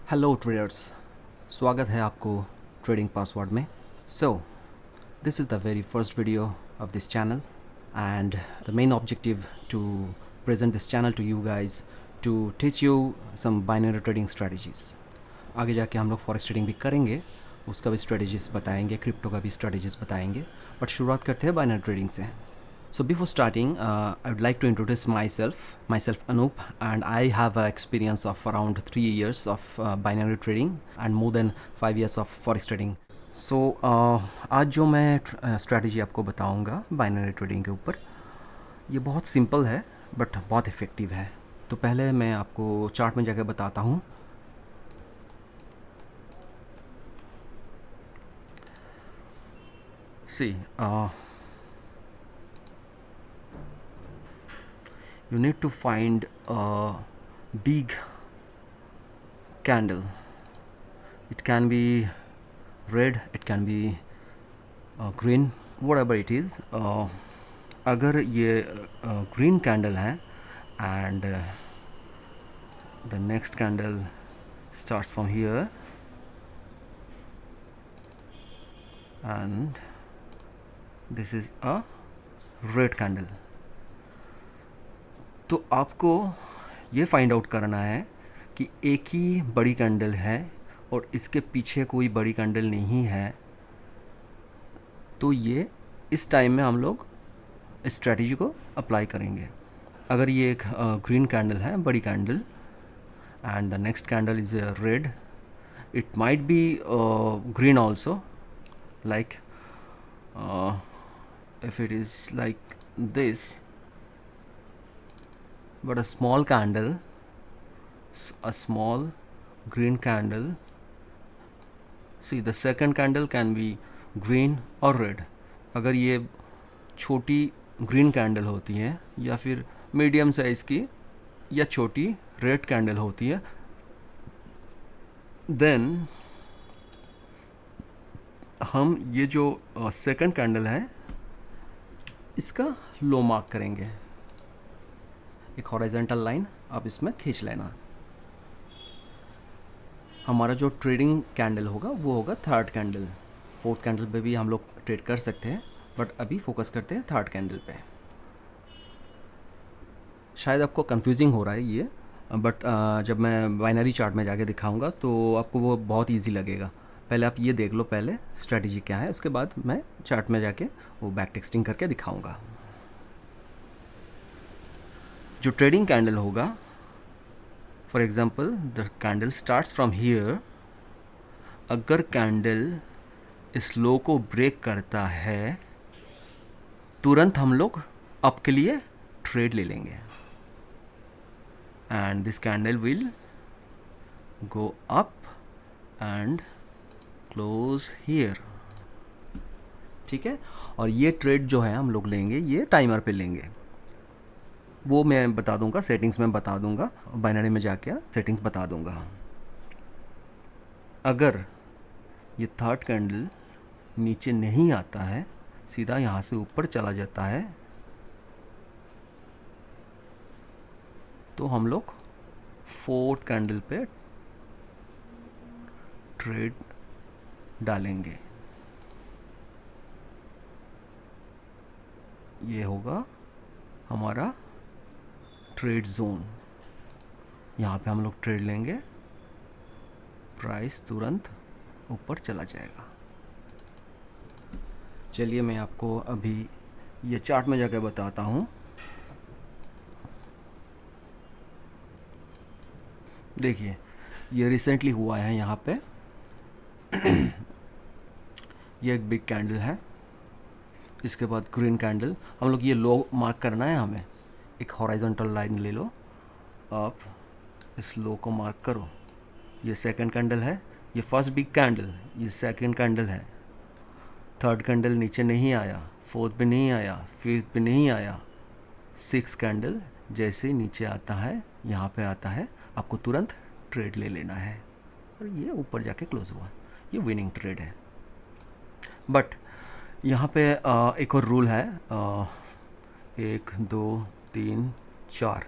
Hello traders, स्वागत है आपको ट्रेडिंग पासवर्ड में। So this is the very first video of this channel and the main objective to present this channel to you guys to teach you some binary trading strategies. आगे जाके हम लोग forex trading भी करेंगे, उसका भी strategies बताएंगे, crypto का भी स्ट्रेटजीज़ बताएंगे, बट शुरुआत करते हैं बाइनरी ट्रेडिंग से। So before starting, I would like to introduce myself Anup, and I have experience of around 3 years of binary trading and more than 5 years of forex trading. So आज जो मैं strategy आपको बताऊंगा binary trading के ऊपर, ये बहुत simple है बट बहुत इफ़ेक्टिव है। तो पहले मैं आपको चार्ट में जाकर बताता हूँ। See, you need to find a big candle. It can be red, it can be green, whatever it is. अगर ये green candle है and the next candle starts from here and this is a red candle, तो आपको ये find out करना है कि एक ही बड़ी कैंडल है और इसके पीछे कोई बड़ी कैंडल नहीं है। तो ये इस टाइम में हम लोग स्ट्रेटजी को अप्लाई करेंगे। अगर ये एक ग्रीन कैंडल है, बड़ी candle, and the next candle is red, it might be green also, like if it is like this, but a small candle, a small green candle. See, the second candle can be green or red. अगर ये छोटी green candle होती है या फिर medium size की या छोटी रेड कैंडल होती है, देन हम ये जो सेकंड कैंडल है इसका लो मार्क करेंगे। एक हॉरिजॉन्टल लाइन आप इसमें खींच लेना। हमारा जो ट्रेडिंग कैंडल होगा वो होगा थर्ड कैंडल। फोर्थ कैंडल पे भी हम लोग ट्रेड कर सकते हैं, बट अभी फोकस करते हैं थर्ड कैंडल पे। शायद आपको कंफ्यूजिंग हो रहा है ये, बट जब मैं बाइनरी चार्ट में जाके दिखाऊंगा तो आपको वो बहुत इजी लगेगा। पहले आप ये देख लो पहले स्ट्रेटजी क्या है, उसके बाद मैं चार्ट में जाके वो बैक टेक्सटिंग करके दिखाऊंगा। जो ट्रेडिंग कैंडल होगा, for example the candle starts from here, अगर कैंडल इस लो को ब्रेक करता है तुरंत हम लोग अप के लिए ट्रेड ले लेंगे and this candle will go up and close here. ठीक है, और ये ट्रेड जो है हम लोग लेंगे ये टाइमर पे लेंगे, वो मैं बता दूंगा, सेटिंग्स में बता दूंगा, बाइनरी में जाके सेटिंग्स बता दूंगा। अगर ये थर्ड कैंडल नीचे नहीं आता है, सीधा यहाँ से ऊपर चला जाता है, तो हम लोग फोर्थ कैंडल पे ट्रेड डालेंगे। ये होगा हमारा ट्रेड जोन, यहाँ पे हम लोग ट्रेड लेंगे, प्राइस तुरंत ऊपर चला जाएगा। चलिए मैं आपको अभी ये चार्ट में जाकर बताता हूँ। देखिए ये रिसेंटली हुआ है यहाँ पे ये एक बिग कैंडल है, इसके बाद ग्रीन कैंडल, हम लोग ये लो मार्क करना है हमें। एक हॉरिजॉन्टल लाइन ले लो, आप इस लो को मार्क करो। ये सेकंड कैंडल है, ये फर्स्ट बिग कैंडल, ये सेकंड कैंडल है, थर्ड कैंडल नीचे नहीं आया, फोर्थ पे नहीं आया, फिफ्थ पे नहीं आया, सिक्स कैंडल जैसे नीचे आता है यहाँ पे आता है, आपको तुरंत ट्रेड ले लेना है और ये ऊपर जाके क्लोज हुआ, ये विनिंग ट्रेड है। बट यहाँ पे एक और रूल है, 1 2 3 4,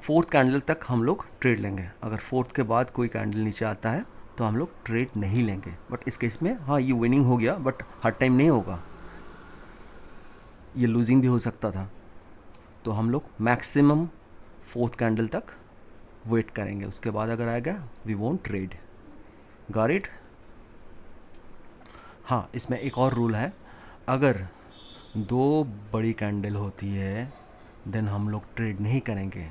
फोर्थ कैंडल तक हम लोग ट्रेड लेंगे। अगर फोर्थ के बाद कोई कैंडल नीचे आता है तो हम लोग ट्रेड नहीं लेंगे। बट इस केस में हाँ, ये विनिंग हो गया, बट हर टाइम नहीं होगा, ये लूजिंग भी हो सकता था। तो हम लोग मैक्सिमम फोर्थ कैंडल तक वेट करेंगे, उसके बाद अगर आएगा we won't trade. Got it? हाँ, इसमें एक और रूल है, अगर दो बड़ी कैंडल होती है देन हम लोग ट्रेड नहीं करेंगे।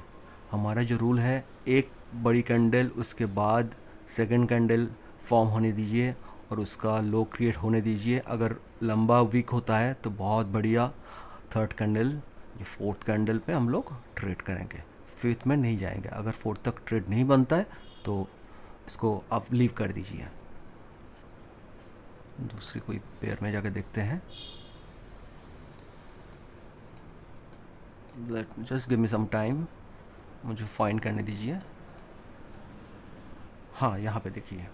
हमारा जो रूल है, एक बड़ी कैंडल उसके बाद सेकंड कैंडल फॉर्म होने दीजिए और उसका लो क्रिएट होने दीजिए। अगर लंबा वीक होता है तो बहुत बढ़िया थर्ड कैंडल या फोर्थ कैंडल पे हम लोग ट्रेड करेंगे, फिफ्थ में नहीं जाएंगे। अगर फोर्थ तक ट्रेड नहीं बनता है तो इसको आप लीव कर दीजिए। दूसरी कोई पेयर में जाकर देखते हैं। Let just give me some time, मुझे फाइंड करने दीजिए। हाँ, यहाँ पे देखिए,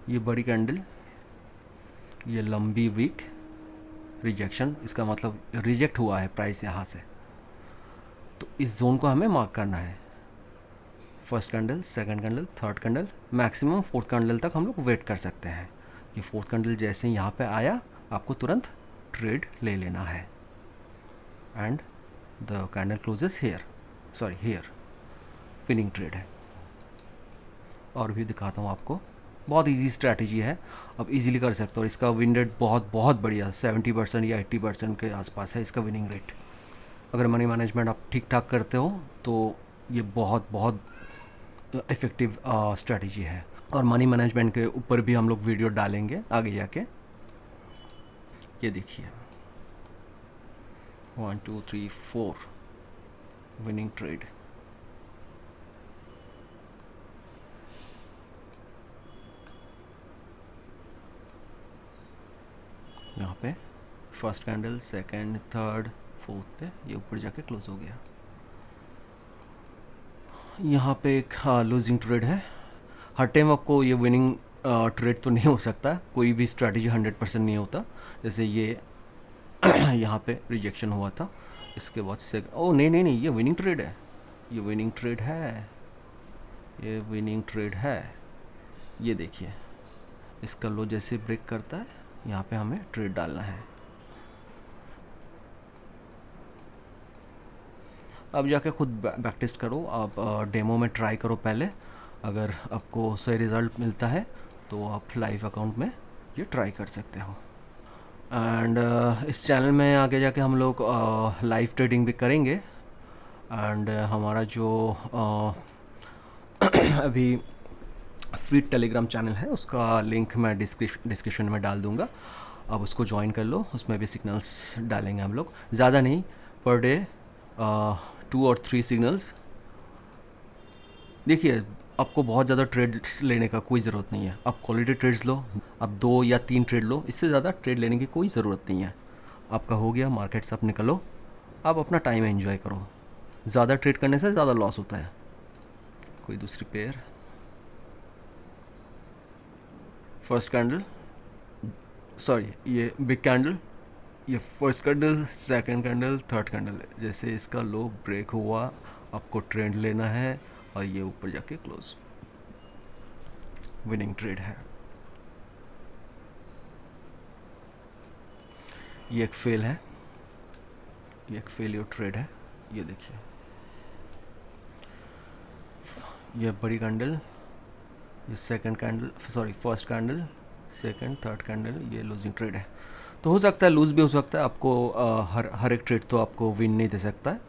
ये बड़ी कैंडल, ये लंबी वीक रिजेक्शन, इसका मतलब रिजेक्ट हुआ है प्राइस यहाँ से। तो इस जोन को हमें मार्क करना है। First candle, second candle, third candle, maximum fourth candle तक हम लोग वेट कर सकते हैं। ये फोर्थ कैंडल जैसे ही यहाँ पे आया आपको तुरंत ट्रेड ले लेना है। And the candle closes here, sorry here, winning trade है। और भी दिखाता हूँ आपको, बहुत इजी स्ट्रैटेजी है, अब इजीली कर सकते हो। और इसका विन रेट बहुत बहुत बढ़िया 70% या 80% के आसपास है इसका विनिंग रेट। अगर मनी मैनेजमेंट आप ठीक ठाक करते हो तो ये बहुत बहुत इफ़ेक्टिव स्ट्रैटेजी है। और मनी मैनेजमेंट के ऊपर भी हम लोग वीडियो डालेंगे आगे जाके। ये देखिए 1 2 3 4 विनिंग ट्रेड। यहाँ पे first candle, second, third, fourth पे ये ऊपर जाके क्लोज हो गया। यहाँ पे एक लूजिंग ट्रेड है। हर टाइम आपको ये विनिंग ट्रेड तो नहीं हो सकता, कोई भी स्ट्रैटेजी 100% नहीं होता। जैसे ये यहाँ पे रिजेक्शन हुआ था, इसके बाद से ओ नहीं नहीं नहीं, ये विनिंग ट्रेड है, ये विनिंग ट्रेड है, ये विनिंग ट्रेड है। ये देखिए, इसका लो जैसे ब्रेक करता है यहाँ पे हमें ट्रेड डालना है। अब जाके खुद बैक टेस्ट करो, आप डेमो में ट्राई करो पहले। अगर आपको सही रिज़ल्ट मिलता है तो आप लाइव अकाउंट में ये ट्राई कर सकते हो। एंड इस चैनल में आगे जाके हम लोग लाइव ट्रेडिंग भी करेंगे। एंड हमारा जो अभी फ्री टेलीग्राम चैनल है उसका लिंक मैं डिस्क्रिप्शन में डाल दूँगा, आप उसको ज्वाइन कर लो। उसमें भी सिग्नल्स डालेंगे हम लोग, ज़्यादा नहीं, पर डे 2 और 3 सिग्नल्स। देखिए, आपको बहुत ज़्यादा ट्रेड्स लेने का कोई ज़रूरत नहीं है, आप क्वालिटी ट्रेड्स लो, आप 2 या 3 ट्रेड लो, इससे ज़्यादा ट्रेड लेने की कोई ज़रूरत नहीं है। आपका हो गया, मार्केट से आप निकलो, आप अपना टाइम एंजॉय करो। ज़्यादा ट्रेड करने से ज़्यादा लॉस होता है। कोई दूसरी पेयर, फर्स्ट कैंडल, सॉरी ये बिग कैंडल, ये first candle, second candle, third candle, जैसे इसका लो ब्रेक हुआ आपको ट्रेंड लेना है और ये ऊपर जाके क्लोज, विनिंग ट्रेड है। ये एक फेल है, ये एक फेलियर ट्रेड है। ये देखिए, ये बड़ी कैंडल, ये second candle, sorry first candle, second, third candle, ये लूजिंग ट्रेड है। तो हो सकता है लूज़ भी हो सकता है, आपको हर एक ट्रेड तो आपको विन नहीं दे सकता है,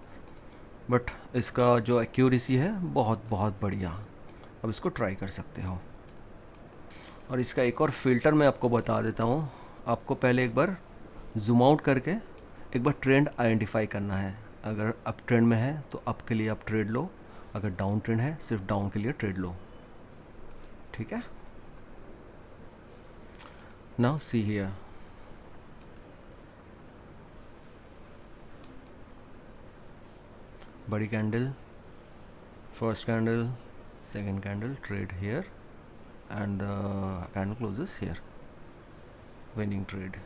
बट इसका जो एक्यूरेसी है बहुत बहुत बढ़िया, अब इसको ट्राई कर सकते हो। और इसका एक और फ़िल्टर मैं आपको बता देता हूँ। आपको पहले एक बार जूम आउट करके एक बार ट्रेंड आइडेंटिफाई करना है। अगर अप ट्रेंड में है तो अप के लिए आप ट्रेड लो, अगर डाउन ट्रेंड है सिर्फ डाउन के लिए ट्रेड लो, ठीक है। नाउ सी हियर, बड़ी candle, first candle, second candle, trade here, and the candle closes here, winning trade.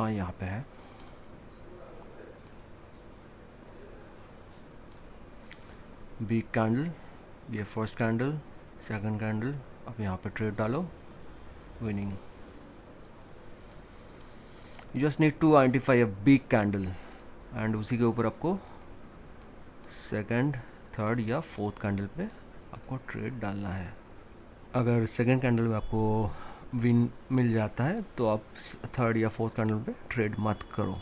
हाँ यहाँ पे है वीक कैंडल, ये फर्स्ट कैंडल, सेकंड कैंडल। अब यहाँ पे ट्रेड डालो, winning. You just need to identify a big candle and उसी के ऊपर आपको सेकंड, थर्ड या फोर्थ कैंडल पे आपको ट्रेड डालना है। अगर सेकंड कैंडल में आपको विन मिल जाता है तो आप थर्ड या फोर्थ कैंडल पे ट्रेड मत करो,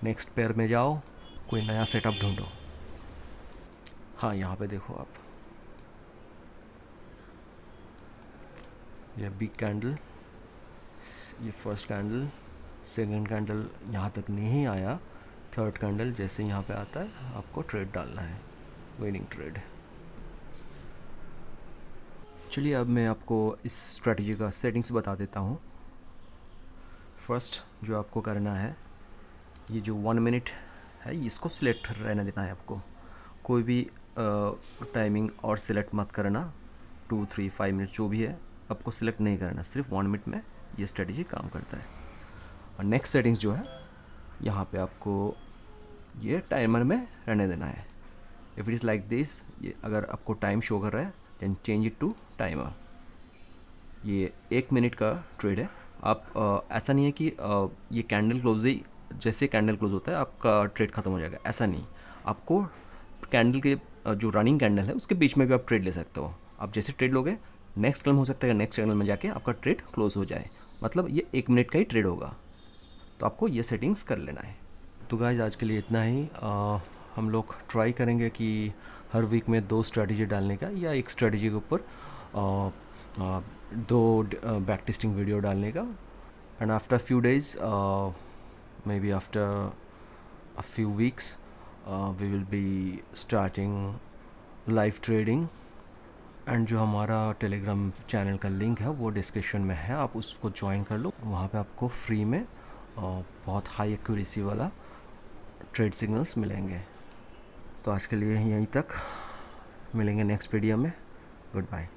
नेक्स्ट पेयर में जाओ, कोई नया सेटअप ढूंढो। हाँ यहाँ पे देखो आप, ये बिग कैंडल, ये फर्स्ट कैंडल, सेकंड कैंडल यहाँ तक नहीं आया, थर्ड कैंडल जैसे यहाँ पे आता है आपको ट्रेड डालना है, विनिंग ट्रेड। चलिए अब मैं आपको इस स्ट्रेटजी का सेटिंग्स बता देता हूँ। फर्स्ट जो आपको करना है, ये जो 1 मिनट है इसको सिलेक्ट रहने देना है आपको, कोई भी टाइमिंग और सिलेक्ट मत करना, 2, 3, 5 मिनट जो भी है आपको सिलेक्ट नहीं करना, सिर्फ 1 मिनट में ये स्ट्रेटजी काम करता है। और नेक्स्ट सेटिंग्स जो है यहाँ पे आपको ये टाइमर में रहने देना है। If it is like this, ये अगर आपको टाइम शो कर रहा है then change it to timer. ये 1 मिनट का ट्रेड है। आप ऐसा नहीं है कि ये कैंडल क्लोज ही, जैसे कैंडल क्लोज होता है आपका ट्रेड ख़त्म हो जाएगा, ऐसा नहीं। आपको कैंडल के जो रनिंग कैंडल है उसके बीच में भी आप ट्रेड ले सकते हो। आप जैसे ट्रेड लोगे नेक्स्ट कैंडल हो सकता है नेक्स्ट कैंडल में जाके आपका ट्रेड क्लोज हो जाए, मतलब ये 1 मिनट का ही ट्रेड होगा। तो आपको ये सेटिंग्स कर लेना है। तो गाइस आज के लिए इतना ही। हम लोग ट्राई करेंगे कि हर वीक में 2 स्ट्रेटजी डालने का, या एक स्ट्रेटजी के ऊपर 2 बैक टेस्टिंग वीडियो डालने का। And after few days, may be after a few weeks, we will be starting live trading. And जो हमारा टेलीग्राम चैनल का लिंक है वो डिस्क्रिप्शन में है, आप उसको ज्वाइन कर लो। वहाँ पे आपको फ्री में बहुत हाई एक्यूरेसी वाला ट्रेड सिग्नल्स मिलेंगे। तो आज के लिए यहीं तक, मिलेंगे नेक्स्ट वीडियो में। Good bye.